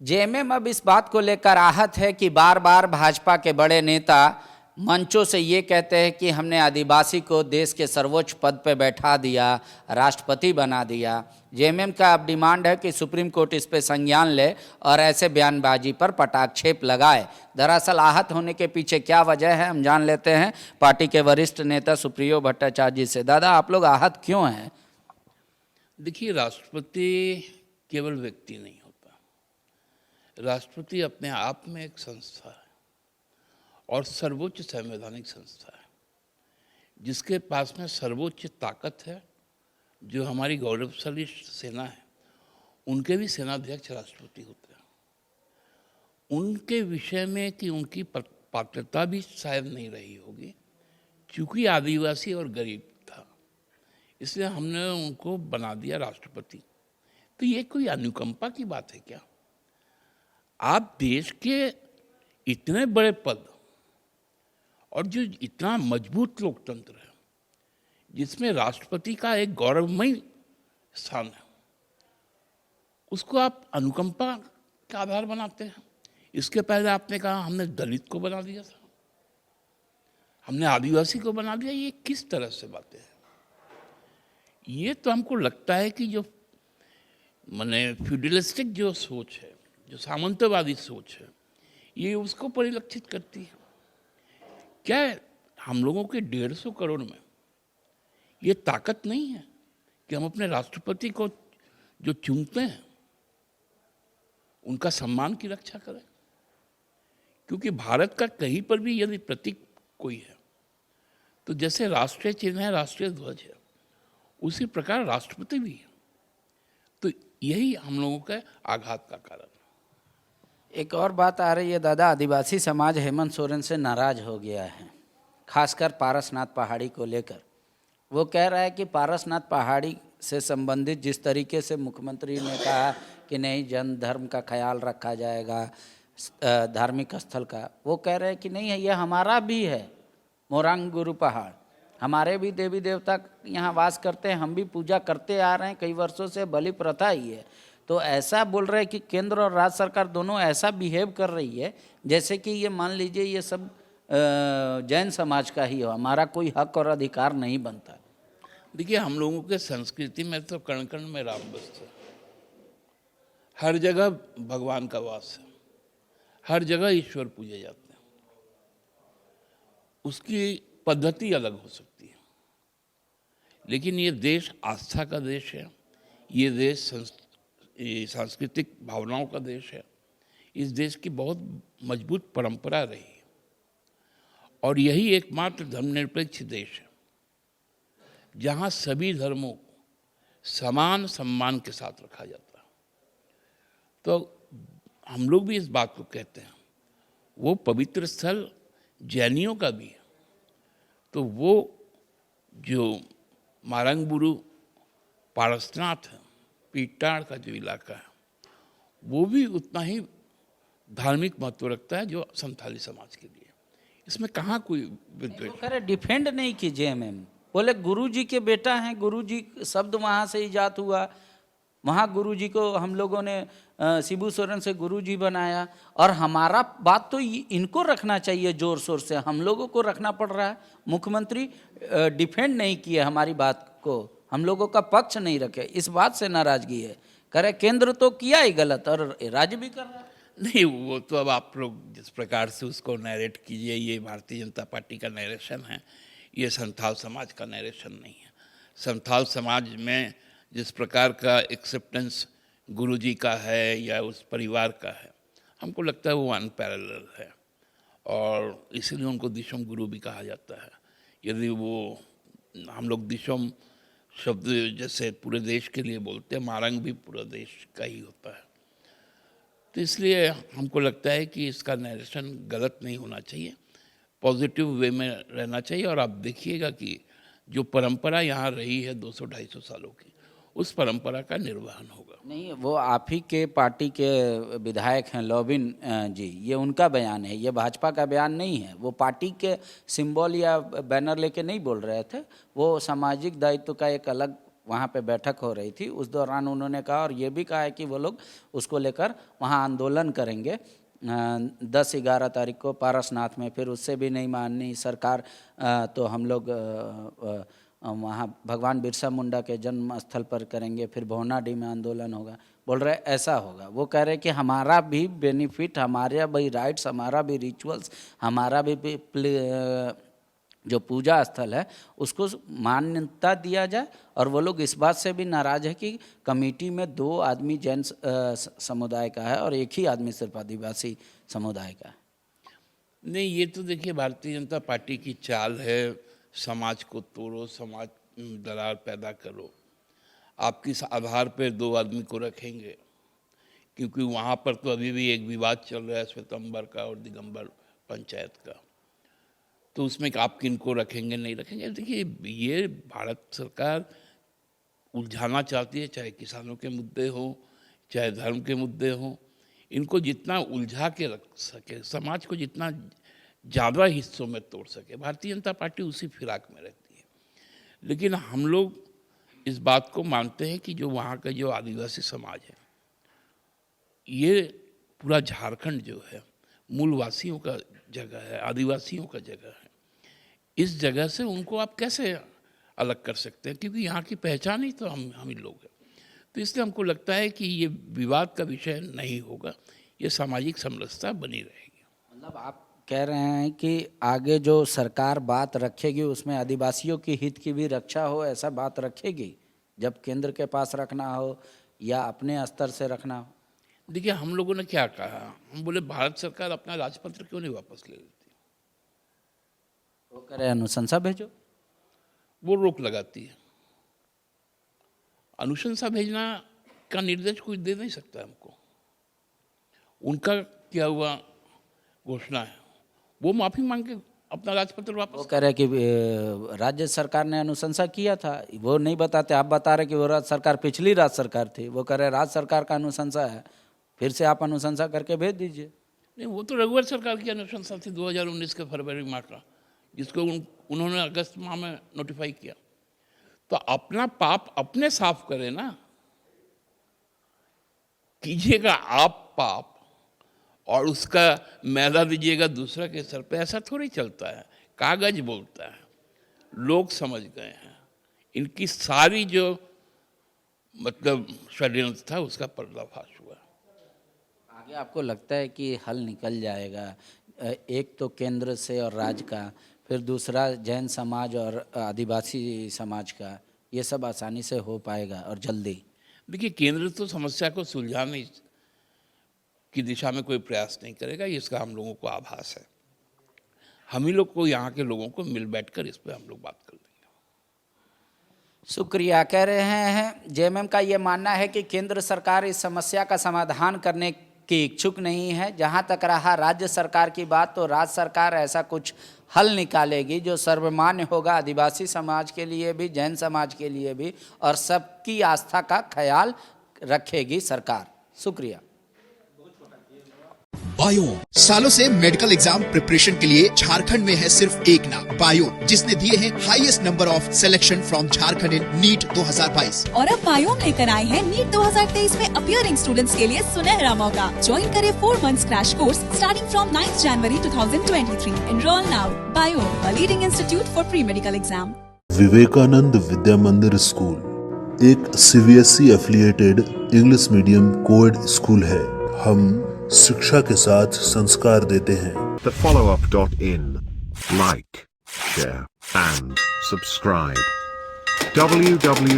JMM अब इस बात को लेकर आहत है कि बार बार भाजपा के बड़े नेता मंचों से ये कहते हैं कि हमने आदिवासी को देश के सर्वोच्च पद पर बैठा दिया, राष्ट्रपति बना दिया। जेएमएम का अब डिमांड है कि सुप्रीम कोर्ट इस पर संज्ञान ले और ऐसे बयानबाजी पर कटाक्षेप लगाए। दरअसल आहत होने के पीछे क्या वजह है, हम जान लेते हैं पार्टी के वरिष्ठ नेता सुप्रियो भट्टाचार्य जी से। दादा, आप लोग आहत क्यों हैं? देखिए, राष्ट्रपति केवल व्यक्ति नहीं होता। राष्ट्रपति अपने आप में एक संस्था है और सर्वोच्च संवैधानिक संस्था है, जिसके पास में सर्वोच्च ताकत है। जो हमारी गौरवशाली सेना है, उनके भी सेनाध्यक्ष राष्ट्रपति होते हैं। उनके विषय में कि उनकी पात्रता भी शायद नहीं रही होगी, क्योंकि आदिवासी और गरीब था, इसलिए हमने उनको बना दिया राष्ट्रपति। तो ये कोई अनुकंपा की बात है क्या? आप देश के इतने बड़े पद और जो इतना मजबूत लोकतंत्र है, जिसमें राष्ट्रपति का एक गौरवमय स्थान है, उसको आप अनुकंपा का आधार बनाते हैं। इसके पहले आपने कहा हमने दलित को बना दिया था, हमने आदिवासी को बना दिया। ये किस तरह से बातें हैं? ये तो हमको लगता है कि जो माने फ्यूडलिस्टिक जो सोच है, जो सामंतवादी सोच है, ये उसको परिलक्षित करती है। क्या हम लोगों के 150 करोड़ में ये ताकत नहीं है कि हम अपने राष्ट्रपति को जो चुनते हैं उनका सम्मान की रक्षा करें? क्योंकि भारत का कहीं पर भी यदि प्रतीक कोई है, तो जैसे राष्ट्रीय चिन्ह है, राष्ट्रीय ध्वज है, उसी प्रकार राष्ट्रपति भी है। तो यही हम लोगों के आघात का कारण है। एक और बात आ रही है दादा, आदिवासी समाज हेमंत सोरेन से नाराज हो गया है, खासकर पारसनाथ पहाड़ी को लेकर। वो कह रहा है कि पारसनाथ पहाड़ी से संबंधित जिस तरीके से मुख्यमंत्री ने कहा कि नहीं जन धर्म का ख्याल रखा जाएगा, धार्मिक स्थल का, वो कह रहे हैं कि नहीं है, ये हमारा भी है। मोरंग गुरु पहाड़, हमारे भी देवी देवता यहाँ वास करते हैं, हम भी पूजा करते आ रहे हैं कई वर्षों से, बलि प्रथा ही है। तो ऐसा बोल रहे हैं कि केंद्र और राज्य सरकार दोनों ऐसा बिहेव कर रही है जैसे कि ये मान लीजिए ये सब जैन समाज का ही हो, हमारा कोई हक और अधिकार नहीं बनता। देखिए, हम लोगों के संस्कृति में तो कण कण में राम बसते हैं, हर जगह भगवान का वास है, हर जगह ईश्वर पूजे जाते हैं। उसकी पद्धति अलग हो सकती है, लेकिन ये देश आस्था का देश है, ये देश सांस्कृतिक भावनाओं का देश है। इस देश की बहुत मजबूत परंपरा रही है और यही एकमात्र धर्मनिरपेक्ष देश है जहाँ सभी धर्मों को समान सम्मान के साथ रखा जाता है। तो हम लोग भी इस बात को कहते हैं, वो पवित्र स्थल जैनियों का भी है, तो वो जो मारंगबुरु पारसनाथ है, पीटाड़ का जो इलाका है, वो भी उतना ही धार्मिक महत्व रखता है जो संथाली समाज के लिए। इसमें कहाँ कोई विद्वेष? डिफेंड नहीं की जेएमएम, बोले गुरुजी के बेटा हैं, गुरुजी शब्द वहाँ से इजात हुआ, वहाँ गुरुजी को हम लोगों ने शिबू सोरेन से गुरुजी बनाया, और हमारा बात तो इनको रखना चाहिए जोर शोर से, हम लोगों को रखना पड़ रहा है। मुख्यमंत्री डिफेंड नहीं किए हमारी बात को, हम लोगों का पक्ष नहीं रखे, इस बात से नाराजगी है। करे केंद्र तो किया ही गलत और राज्य भी कर रहा है। नहीं, वो तो अब आप लोग जिस प्रकार से उसको नैरेट कीजिए, ये भारतीय जनता पार्टी का नैरेशन है, ये संथाल समाज का नैरेशन नहीं है। संथाल समाज में जिस प्रकार का एक्सेप्टेंस गुरुजी का है या उस परिवार का है, हमको लगता है वो अनपैरेलल है, और इसीलिए उनको दिशम गुरु भी कहा जाता है। यदि वो हम लोग दिशम शब्द जैसे पूरे देश के लिए बोलते हैं, मारंग भी पूरा देश का ही होता है। तो इसलिए हमको लगता है कि इसका नरेशन गलत नहीं होना चाहिए, पॉजिटिव वे में रहना चाहिए। और आप देखिएगा कि जो परंपरा यहाँ रही है 200-250 सालों की, उस परंपरा का निर्वहन होगा। नहीं, वो आप ही के पार्टी के विधायक हैं लॉबिन जी, ये उनका बयान है, ये भाजपा का बयान नहीं है। वो पार्टी के सिंबल या बैनर लेके नहीं बोल रहे थे, वो सामाजिक दायित्व का एक अलग वहाँ पे बैठक हो रही थी, उस दौरान उन्होंने कहा और ये भी कहा है कि वो लोग उसको लेकर वहाँ आंदोलन करेंगे 10-11 तारीख को पारसनाथ में। फिर उससे भी नहीं माननी सरकार तो हम लोग वहाँ भगवान बिरसा मुंडा के जन्म स्थल पर करेंगे, फिर भवनाडी में आंदोलन होगा। बोल रहे ऐसा होगा। वो कह रहे कि हमारा भी बेनिफिट, हमारे भी राइट्स, हमारा भी रिचुअल्स, हमारा भी जो पूजा स्थल है उसको मान्यता दिया जाए। और वो लोग इस बात से भी नाराज़ है कि कमेटी में 2 आदमी जैन समुदाय का है और एक ही आदमी सिर्फ आदिवासी समुदाय का है। नहीं, ये तो देखिए भारतीय जनता पार्टी की चाल है, समाज को तोड़ो, समाज में दरार पैदा करो। आप किस आधार पर 2 आदमी को रखेंगे? क्योंकि वहाँ पर तो अभी भी एक विवाद चल रहा है श्वेतंबर का और दिगंबर पंचायत का, तो उसमें आप किन को रखेंगे नहीं रखेंगे। देखिए ये भारत सरकार उलझाना चाहती है, चाहे किसानों के मुद्दे हो, चाहे धर्म के मुद्दे हो। इनको जितना उलझा के रख सके, समाज को जितना ज़्यादा हिस्सों में तोड़ सके, भारतीय जनता पार्टी उसी फिराक में रहती है। लेकिन हम लोग इस बात को मानते हैं कि जो वहाँ का जो आदिवासी समाज है, ये पूरा झारखंड जो है मूलवासियों का जगह है, आदिवासियों का जगह है। इस जगह से उनको आप कैसे अलग कर सकते हैं? क्योंकि यहाँ की पहचान ही तो हम ही लोग हैं। तो इसलिए हमको लगता है कि ये विवाद का विषय नहीं होगा, ये सामाजिक समरसता बनी रहेगी। मतलब आप कह रहे हैं कि आगे जो सरकार बात रखेगी उसमें आदिवासियों की हित की भी रक्षा हो, ऐसा बात रखेगी जब केंद्र के पास रखना हो या अपने स्तर से रखना हो? देखिए हम लोगों ने क्या कहा, हम बोले भारत सरकार अपना राजपत्र क्यों नहीं वापस ले लेती? वो कह रहे अनुशंसा भेजो, वो रोक लगाती है। अनुशंसा भेजना का निर्देश कोई दे नहीं सकता हमको। उनका क्या हुआ घोषणा है, वो माफी मांग के अपना राजपत्र वापस। वो कह रहे कि राज्य सरकार ने अनुशंसा किया था, वो नहीं बताते, आप बता रहे कि वो राज्य सरकार पिछली राज्य सरकार थी। वो कह रहे राज्य सरकार का अनुशंसा है, फिर से आप अनुशंसा करके भेज दीजिए। नहीं, वो तो रघुवर सरकार की अनुशंसा थी 2019 के फरवरी माह का, जिसको उन्होंने अगस्त माह में नोटिफाई किया। तो अपना पाप अपने साफ करें ना, कीजिएगा आप पाप और उसका मैदा दीजिएगा दूसरा के सर पे। ऐसा थोड़ी चलता है। कागज बोलता है, लोग समझ गए हैं। इनकी सारी जो मतलब षड्यंत्र था उसका पर्दाफाश हुआ। आगे आपको लगता है कि हल निकल जाएगा? एक तो केंद्र से और राज्य का, फिर दूसरा जैन समाज और आदिवासी समाज का, ये सब आसानी से हो पाएगा और जल्दी? देखिए केंद्र तो समस्या को सुलझाने की दिशा में कोई प्रयास नहीं करेगा, इसका हम लोगों को आभास है। हम ही लोग को, यहाँ के लोगों को मिल बैठकर इस पर हम लोग बात कर लेंगे। शुक्रिया। कह रहे हैं जेएमएम का ये मानना है कि केंद्र सरकार इस समस्या का समाधान करने की इच्छुक नहीं है। जहां तक रहा राज्य सरकार की बात, तो राज्य सरकार ऐसा कुछ हल निकालेगी जो सर्वमान्य होगा आदिवासी समाज के लिए भी, जैन समाज के लिए भी, और सबकी आस्था का ख्याल रखेगी सरकार। शुक्रिया। बायो सालों से मेडिकल एग्जाम प्रिपरेशन के लिए झारखंड में है सिर्फ एक नाम, बायो, जिसने दिए हैं highest number of selection from Jharkhand in NEET 2022। और अब बायो लेकर आए हैं नीट 2023 में अपीयरिंग स्टूडेंट्स के लिए सुनहरा मौका। ज्वाइन करें 4 months crash course starting from 9 January 2023। Enrol now. Bio, a leading institute for pre medical exam. Vivekananda Vidya Mandir school एक CBSE affiliated English medium coed school है। हम शिक्षा के साथ संस्कार देते हैं। The followup.in. Like, share and subscribe. www